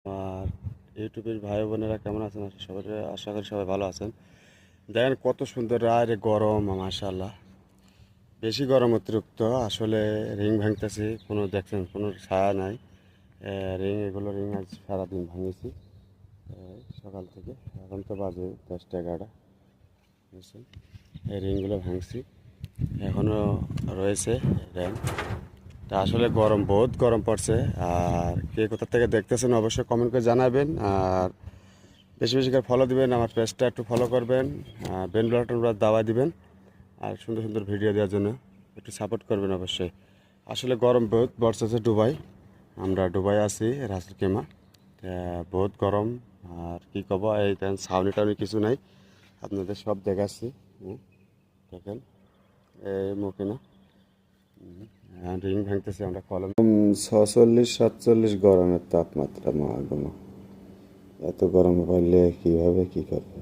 আর ইউটিউবের ভাই বোনেরা কেমন আছেন? সবাই আশা করি সবাই ভালো আছেন। দেখেন কত সুন্দর আর গরম, মাশাআল্লাহ। বেশি গরম অতিরিক্ত, আসলে রিং ভাঙতেছি, কোনো দেখছেন কোনো ছায়া নাই। রিং এগুলো রিং আজ সারাদিন ভাঙেছি সকাল থেকে। এখন তো বাজে 10টা 11টা, বুঝছেন? এই রিংগুলো ভাঙছি, এখনও রয়েছে র্যাম। তা আসলে গরম, বহুত গরম পড়ছে। আর কে কোথা থেকে দেখতেছেন অবশ্যই কমেন্ট করে জানাবেন। আর বেশি বেশি করে ফলো দিবেন, আমার পেজটা একটু ফলো করবেন, বেল বাটন দাওয়া দিবেন। আর সুন্দর সুন্দর ভিডিও দেওয়ার জন্য একটু সাপোর্ট করবেন অবশ্যই। আসলে গরম বহুত পড়ছে দুবাই, আমরা দুবাই আছি রাসেল কেমা। বহুত গরম। আর কি কব, এই ছাউনি টাউনি কিছু নাই, আপনাদের সব দেখাচ্ছি। দেখেন এই মুখে রিং ভাঙতেছি আমরা কলম। 46-47 গরমের তাপমাত্রা, মা গো মা। এত গরম পারলে কীভাবে কী করবে।